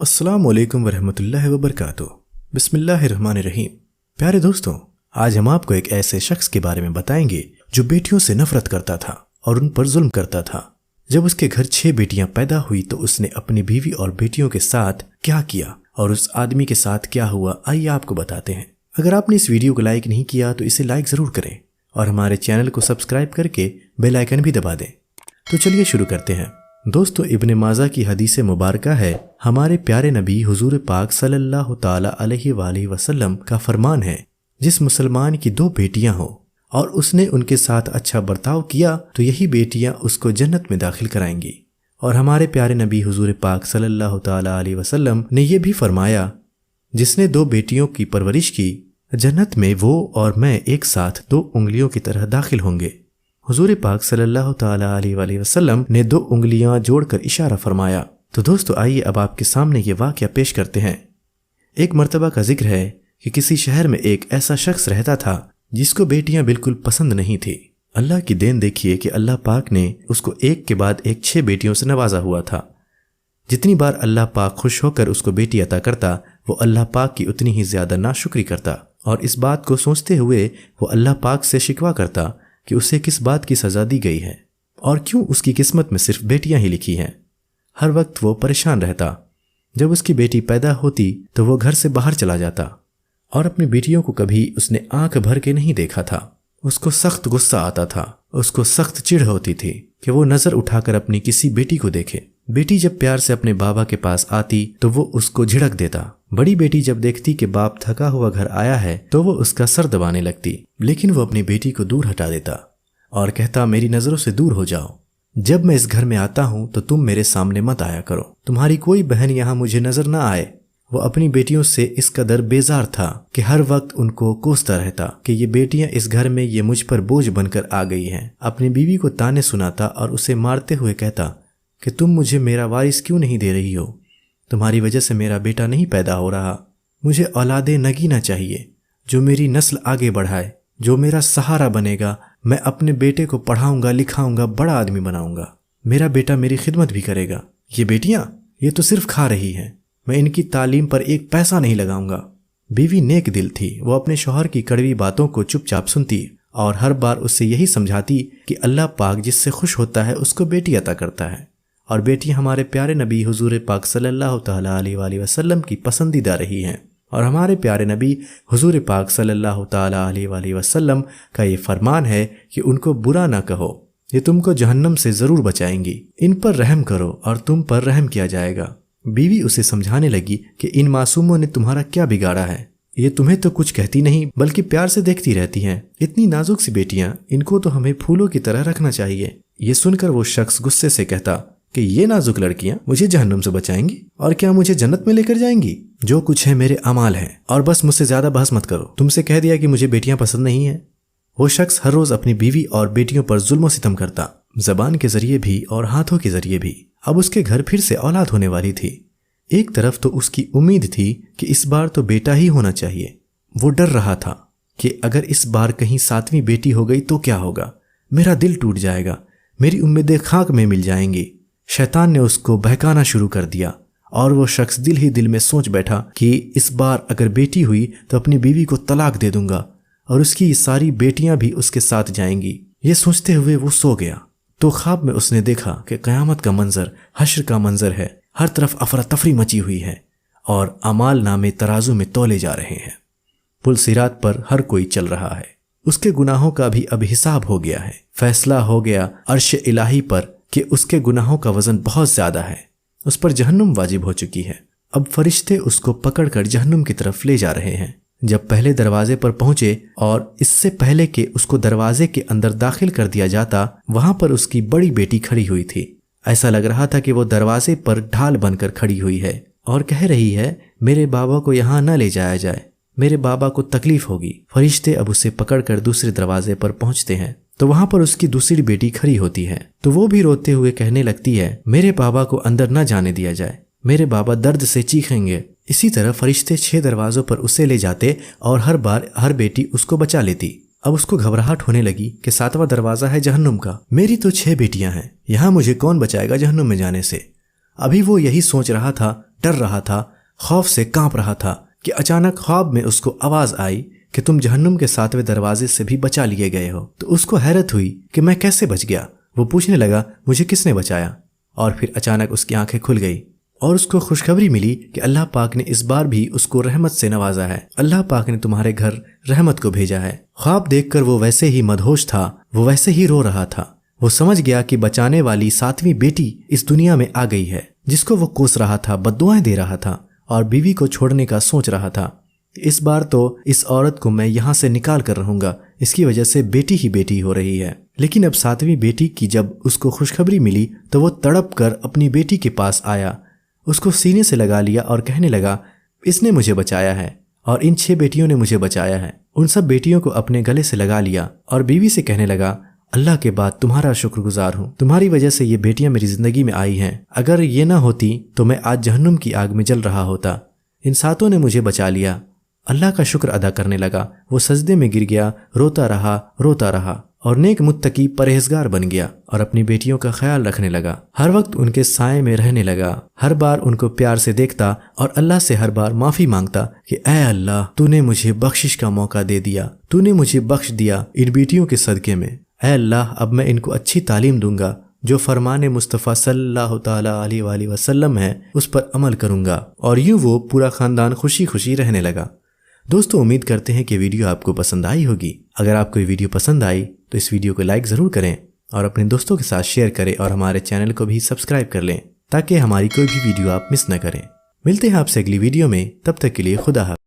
السلام علیکم ورحمۃ اللہ وبرکاتہ۔ بسم اللہ الرحمن الرحیم۔ پیارے دوستوں، آج ہم آپ کو ایک ایسے شخص کے بارے میں بتائیں گے جو بیٹیوں سے نفرت کرتا تھا اور ان پر ظلم کرتا تھا۔ جب اس کے گھر 6 بیٹیاں پیدا ہوئی تو اس نے اپنی بیوی اور بیٹیوں کے ساتھ کیا کیا اور اس آدمی کے ساتھ کیا ہوا، آئیے آپ کو بتاتے ہیں۔ اگر آپ نے اس ویڈیو کو لائک نہیں کیا تو اسے لائک ضرور کریں اور ہمارے چینل کو سبسکرائب کر کے بیل آئیکن بھی دبا دیں۔ تو چلیے شروع کرتے ہیں۔ دوستو، ابن ماجہ کی حدیث مبارکہ ہے، ہمارے پیارے نبی حضور پاک صلی اللہ تعالی علیہ وآلہ وسلم کا فرمان ہے، جس مسلمان کی 2 بیٹیاں ہوں اور اس نے ان کے ساتھ اچھا برتاؤ کیا تو یہی بیٹیاں اس کو جنت میں داخل کرائیں گی۔ اور ہمارے پیارے نبی حضور پاک صلی اللہ تعالی علیہ وسلم نے یہ بھی فرمایا، جس نے 2 بیٹیوں کی پرورش کی، جنت میں وہ اور میں ایک ساتھ 2 انگلیوں کی طرح داخل ہوں گے۔ حضور پاک صلی اللہ تعالی علیہ وآلہ وسلم نے 2 انگلیاں جوڑ کر اشارہ فرمایا۔ تو دوستو، آئیے اب آپ کے سامنے یہ واقعہ پیش کرتے ہیں۔ ایک مرتبہ کا ذکر ہے کہ کسی شہر میں ایک ایسا شخص رہتا تھا جس کو بیٹیاں بالکل پسند نہیں تھی۔ اللہ کی دین دیکھیے کہ اللہ پاک نے اس کو ایک کے بعد ایک 6 بیٹیوں سے نوازا ہوا تھا۔ جتنی بار اللہ پاک خوش ہو کر اس کو بیٹی عطا کرتا، وہ اللہ پاک کی اتنی ہی زیادہ ناشکری کرتا، اور اس بات کو سوچتے ہوئے وہ اللہ پاک سے شکوہ کرتا کہ اسے کس بات کی سزا دی گئی ہے اور کیوں اس کی قسمت میں صرف بیٹیاں ہی لکھی ہیں۔ ہر وقت وہ پریشان رہتا۔ جب اس کی بیٹی پیدا ہوتی تو وہ گھر سے باہر چلا جاتا اور اپنی بیٹیوں کو کبھی اس نے آنکھ بھر کے نہیں دیکھا تھا۔ اس کو سخت غصہ آتا تھا، اس کو سخت چڑ ہوتی تھی کہ وہ نظر اٹھا کر اپنی کسی بیٹی کو دیکھے۔ بیٹی جب پیار سے اپنے بابا کے پاس آتی تو وہ اس کو جھڑک دیتا۔ بڑی بیٹی جب دیکھتی کہ باپ تھکا ہوا گھر آیا ہے تو وہ اس کا سر دبانے لگتی، لیکن وہ اپنی بیٹی کو دور ہٹا دیتا اور کہتا، میری نظروں سے دور ہو جاؤ، جب میں اس گھر میں آتا ہوں تو تم میرے سامنے مت آیا کرو، تمہاری کوئی بہن یہاں مجھے نظر نہ آئے۔ وہ اپنی بیٹیوں سے اس قدر بیزار تھا کہ ہر وقت ان کو کوستا رہتا کہ یہ بیٹیاں اس گھر میں یہ مجھ پر بوجھ بن کر آ گئی ہیں۔ اپنی بیوی کو تانے سناتا اور اسے مارتے ہوئے کہتا کہ تم مجھے میرا وارث کیوں نہیں دے رہی ہو؟ تمہاری وجہ سے میرا بیٹا نہیں پیدا ہو رہا۔ مجھے اولاد نگینہ چاہیے جو میری نسل آگے بڑھائے، جو میرا سہارا بنے گا۔ میں اپنے بیٹے کو پڑھاؤں گا، لکھاؤں گا، بڑا آدمی بناؤں گا، میرا بیٹا میری خدمت بھی کرے گا۔ یہ بیٹیاں یہ تو صرف کھا رہی ہیں، میں ان کی تعلیم پر ایک پیسہ نہیں لگاؤں گا۔ بیوی نیک دل تھی، وہ اپنے شوہر کی کڑوی باتوں کو چپ چاپ سنتی اور ہر بار اس سے یہی سمجھاتی کہ اللہ پاک جس سے خوش ہوتا ہے اس کو بیٹی عطا کرتا ہے، اور بیٹی ہمارے پیارے نبی حضور پاک صلی اللہ تعالی علیہ وآلہ وسلم کی پسندیدہ رہی ہیں۔ اور ہمارے پیارے نبی حضور پاک صلی اللہ تعالی علیہ وآلہ وسلم کا یہ فرمان ہے کہ ان کو برا نہ کہو، یہ تم کو جہنم سے ضرور بچائیں گی، ان پر رحم کرو اور تم پر رحم کیا جائے گا۔ بیوی اسے سمجھانے لگی کہ ان معصوموں نے تمہارا کیا بگاڑا ہے، یہ تمہیں تو کچھ کہتی نہیں بلکہ پیار سے دیکھتی رہتی ہیں، اتنی نازک سی بیٹیاں، ان کو تو ہمیں پھولوں کی طرح رکھنا چاہیے۔ یہ سن کر وہ شخص غصے سے کہتا کہ یہ نازک لڑکیاں مجھے جہنم سے بچائیں گی اور کیا مجھے جنت میں لے کر جائیں گی؟ جو کچھ ہے میرے اعمال ہیں، اور بس مجھ سے زیادہ بحث مت کرو، تم سے کہہ دیا کہ مجھے بیٹیاں پسند نہیں ہیں۔ وہ شخص ہر روز اپنی بیوی اور بیٹیوں پر ظلم و ستم کرتا، زبان کے ذریعے بھی اور ہاتھوں کے ذریعے بھی۔ اب اس کے گھر پھر سے اولاد ہونے والی تھی۔ ایک طرف تو اس کی امید تھی کہ اس بار تو بیٹا ہی ہونا چاہیے، وہ ڈر رہا تھا کہ اگر اس بار کہیں 7ویں بیٹی ہو گئی تو کیا ہوگا، میرا دل ٹوٹ جائے گا، میری امیدیں خاک میں مل جائیں گی۔ شیطان نے اس کو بہکانا شروع کر دیا اور وہ شخص دل ہی دل میں سوچ بیٹھا کہ اس بار اگر بیٹی ہوئی تو اپنی بیوی کو طلاق دے دوں گا اور اس کی یہ ساری بیٹیاں بھی اس کے ساتھ جائیں گی۔ یہ سوچتے ہوئے وہ سو گیا تو خواب میں اس نے دیکھا کہ قیامت کا منظر، حشر کا منظر ہے، ہر طرف افراتفری مچی ہوئی ہے اور اعمال نامے ترازو میں تولے جا رہے ہیں۔ پل صراط پر ہر کوئی چل رہا ہے، اس کے گناہوں کا بھی اب حساب ہو گیا ہے۔ فیصلہ ہو گیا عرش الہی پر کہ اس کے گناہوں کا وزن بہت زیادہ ہے، اس پر جہنم واجب ہو چکی ہے۔ اب فرشتے اس کو پکڑ کر جہنم کی طرف لے جا رہے ہیں۔ جب پہلے دروازے پر پہنچے اور اس سے پہلے کہ اس کو دروازے کے اندر داخل کر دیا جاتا، وہاں پر اس کی بڑی بیٹی کھڑی ہوئی تھی۔ ایسا لگ رہا تھا کہ وہ دروازے پر ڈھال بن کر کھڑی ہوئی ہے اور کہہ رہی ہے، میرے بابا کو یہاں نہ لے جایا جائے، میرے بابا کو تکلیف ہوگی۔ فرشتے اب اسے پکڑ کر دوسرے دروازے پر پہنچتے ہیں تو وہاں پر اس کی دوسری بیٹی کھڑی ہوتی ہے، تو وہ بھی روتے ہوئے کہنے لگتی ہے، میرے بابا کو اندر نہ جانے دیا جائے، میرے بابا درد سے چیخیں گے۔ اسی طرح فرشتے 6 دروازوں پر اسے لے جاتے اور ہر بار ہر بیٹی اس کو بچا لیتی۔ اب اس کو گھبراہٹ ہونے لگی کہ 7واں دروازہ ہے جہنم کا، میری تو 6 بیٹیاں ہیں، یہاں مجھے کون بچائے گا جہنم میں جانے سے۔ ابھی وہ یہی سوچ رہا تھا، ڈر رہا تھا، خوف سے کانپ رہا تھا کہ اچانک خواب میں اس کو آواز آئی کہ تم جہنم کے 7ویں دروازے سے بھی بچا لیے گئے ہو۔ تو اس کو حیرت ہوئی کہ میں کیسے بچ گیا؟ وہ پوچھنے لگا مجھے کس نے بچایا؟ اور پھر اچانک اس کی آنکھیں کھل گئی اور اس کو خوشخبری ملی کہ اللہ پاک نے اس بار بھی اس کو رحمت سے نوازا ہے، اللہ پاک نے تمہارے گھر رحمت کو بھیجا ہے۔ خواب دیکھ کر وہ ویسے ہی مدہوش تھا، وہ ویسے ہی رو رہا تھا۔ وہ سمجھ گیا کہ بچانے والی 7ویں بیٹی اس دنیا میں آ گئی ہے، جس کو وہ کوس رہا تھا، بددعائیں دے رہا تھا اور بیوی کو چھوڑنے کا سوچ رہا تھا۔ اس بار تو اس عورت کو میں یہاں سے نکال کر رہوں گا، اس کی وجہ سے بیٹی ہی بیٹی ہو رہی ہے۔ لیکن اب 7ویں بیٹی کی جب اس کو خوشخبری ملی تو وہ تڑپ کر اپنی بیٹی کے پاس آیا، اس کو سینے سے لگا لیا اور کہنے لگا اس نے مجھے بچایا ہے اور ان 6 بیٹیوں نے مجھے بچایا ہے۔ ان سب بیٹیوں کو اپنے گلے سے لگا لیا اور بیوی سے کہنے لگا اللہ کے بعد تمہارا شکر گزار ہوں، تمہاری وجہ سے یہ بیٹیاں میری زندگی میں آئی ہیں، اگر یہ نہ ہوتی تو میں آج جہنم کی آگ میں جل رہا ہوتا۔ ان 7 نے مجھے بچا لیا۔ اللہ کا شکر ادا کرنے لگا، وہ سجدے میں گر گیا، روتا رہا اور نیک متقی پرہیزگار بن گیا اور اپنی بیٹیوں کا خیال رکھنے لگا، ہر وقت ان کے سائے میں رہنے لگا، ہر بار ان کو پیار سے دیکھتا اور اللہ سے ہر بار معافی مانگتا کہ اے اللہ تو نے مجھے بخشش کا موقع دے دیا، تو نے مجھے بخش دیا ان بیٹیوں کے صدقے میں۔ اے اللہ اب میں ان کو اچھی تعلیم دوں گا، جو فرمان مصطفیٰ صلی اللہ تعالیٰ علیہ وآلہ وسلم ہے اس پر عمل کروں گا، اور یوں وہ پورا خاندان خوشی خوشی رہنے لگا۔ دوستو امید کرتے ہیں کہ ویڈیو آپ کو پسند آئی ہوگی۔ اگر آپ کو یہ ویڈیو پسند آئی تو اس ویڈیو کو لائک ضرور کریں اور اپنے دوستوں کے ساتھ شیئر کریں اور ہمارے چینل کو بھی سبسکرائب کر لیں تاکہ ہماری کوئی بھی ویڈیو آپ مس نہ کریں۔ ملتے ہیں آپ سے اگلی ویڈیو میں، تب تک کے لیے خدا حافظ۔